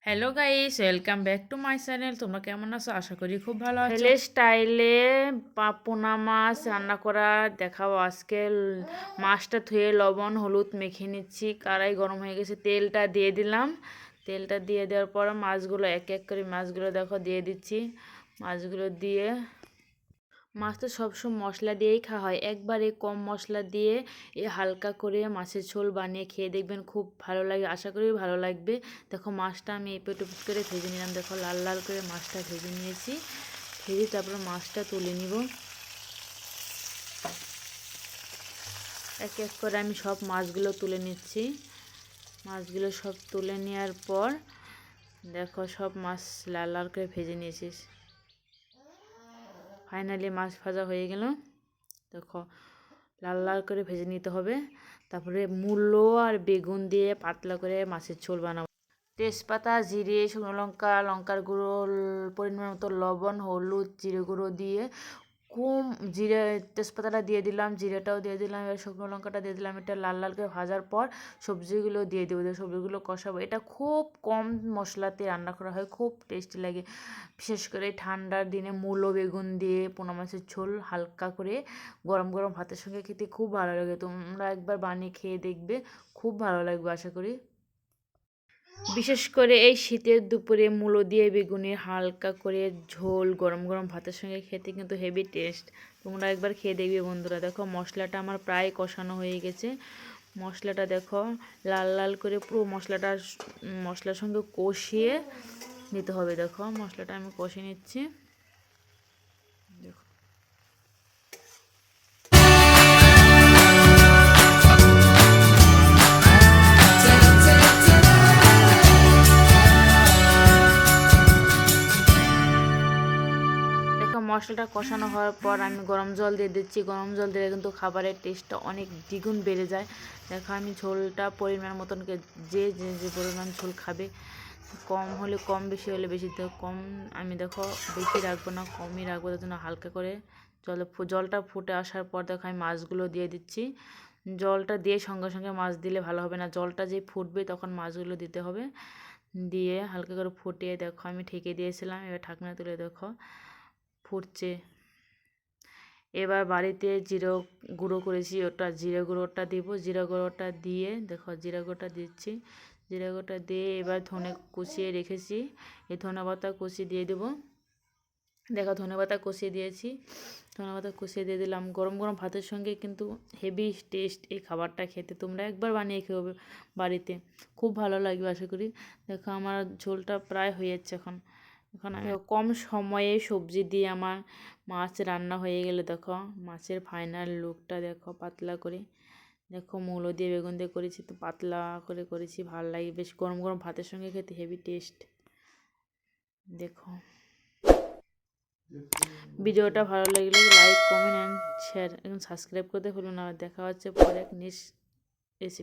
Hello guys, welcome back to my channel. তোমরা কেমন আছো? আশা করি খুব ভালো আছো। ফেলে স্টাইলে পোনা মাছ রান্না করা দেখাবো আজকে। মাছটা ধুয়ে লবণ হলুদ মেখে নিচ্ছি। কড়াই গরম হয়ে গেছে, তেলটা দিয়ে দিলাম। তেলটা দিয়ে দেওয়ার পর মাছগুলো এক এক করে মাছগুলো দেখো দিয়ে দিচ্ছি। মাছগুলো দিয়ে মাছ তো সবসময় মশলা দিয়েই খাওয়া হয়, একবারে কম মশলা দিয়ে হালকা করে মাছের ঝোল বানিয়ে খেয়ে দেখবেন, খুব ভালো লাগে। আশা করি ভালো লাগবে। দেখো মাছটা আমি এপিট ওপিট করে ভেজে নিলাম। দেখো লাল লাল করে মাছটা ভেজে নিয়েছি। ভেজে তারপরে মাছটা তুলে নিব। এক এক করে আমি সব মাছগুলো তুলে নিচ্ছি। মাছগুলো সব তুলে নেওয়ার পর দেখো সব মাছ লাল লাল করে ভেজে নিয়েছি। ফাইনালি মাছ ভাজা হয়ে গেল। দেখো লাল লাল করে ভেজে নিতে হবে। তারপরে মূলো আর বেগুন দিয়ে পাতলা করে মাছের ঝোল বানাবো। তেজপাতা, জিরে, শুকনো লঙ্কা, লঙ্কার গুঁড়ো, পরিমাণ মতো লবণ, হলুদ, জিরে গুঁড়ো দিয়ে কম জিরে তেজপাতাটা দিয়ে দিলাম, জিরেটাও দিয়ে দিলাম, এবার শুকনো লঙ্কাটা দিয়ে দিলাম। এটা লাল লাল করে ভাজার পর সবজিগুলো দিয়ে দেবো। সবজিগুলো কষাবো। এটা খুব কম মশলাতে রান্না করা হয়, খুব টেস্টি লাগে। বিশেষ করে ঠান্ডার দিনে মূলো বেগুন দিয়ে পোনা মাছের ঝোল হালকা করে গরম গরম ভাতের সঙ্গে খেতে খুব ভালো লাগে। তোমরা একবার বানিয়ে খেয়ে দেখবে, খুব ভালো লাগবে আশা করি। বিশেষ করে এই শীতের দুপুরে মূলো দিয়ে বেগুনের হালকা করে ঝোল গরম গরম ভাতের সঙ্গে খেতে কিন্তু হেভি টেস্ট। তোমরা একবার খেয়ে দেখবে বন্ধুরা। দেখো মশলাটা আমার প্রায় কষানো হয়ে গেছে। মশলাটা দেখো লাল লাল করে পুরো মশলার সঙ্গে কষিয়ে নিতে হবে। দেখো মশলাটা আমি কষিয়ে নিচ্ছি। দেখো দেখো মশলাটা কষানো হওয়ার পর আমি গরম জল দিয়ে দিচ্ছি। গরম জল দিলে কিন্তু খাবারের টেস্টটা অনেক দ্বিগুণ বেড়ে যায়। দেখো আমি ঝোলটা পরিমাণ মতন যে যে যে পরিমাণ ঝোল খাবে, কম হলে কম, বেশি হলে বেশি। কম আমি দেখো বেশি রাখবো না, কমই রাখবো। তার জন্য হালকা করে জলটা ফুটে আসার পর দেখো আমি মাছগুলো দিয়ে দিচ্ছি। জলটা দিয়ে সঙ্গে সঙ্গে মাছ দিলে ভালো হবে না, জলটা যে ফুটবে তখন মাছগুলো দিতে হবে। দিয়ে হালকা করে ফুটিয়ে দেখো আমি ঢেকে দিয়েছিলাম। এবার ঢাকনা তুলে দেখো ফুটছে। এবার বাড়িতে জিরে গুঁড়ো করেছি, ওটা জিরে গুঁড়োটা দিব। জিরে গুঁড়োটা দিয়ে দেখো জিরে গুঁড়োটা দিচ্ছি। জিরে গুঁড়োটা দিয়ে এবার ধনে কুচিয়ে রেখেছি, এই ধনে পাতা কুচি দিয়ে দেবো। দেখো ধনে পাতা কষিয়ে দিয়েছি। ধনে পাতা কষিয়ে দিয়ে দিলাম। গরম গরম ভাতের সঙ্গে কিন্তু হেভি টেস্ট এই খাবারটা খেতে। তোমরা একবার বানিয়ে খেয়ে বাড়িতে, খুব ভালো লাগবে আশা করি। দেখো আমার ঝোলটা প্রায় হয়ে যাচ্ছে এখন। এখন আমি কম সময়ে সবজি দিয়ে আমার মাছ রান্না হয়ে গেলে দেখো মাছের ফাইনাল লুকটা দেখো। পাতলা করে দেখো মূলো দিয়ে বেগুন দিয়ে করেছি, তো পাতলা করে করেছি, ভালো লাগে বেশ। গরম গরম ভাতের সঙ্গে খেতে হেভি টেস্ট। দেখো ভিডিওটা ভালো লাগলে লাইক কমেন্ট অ্যান্ড শেয়ার এবং সাবস্ক্রাইব করতে ভুলো না। দেখা হচ্ছে পরে এক নেক্সট রেসিপি।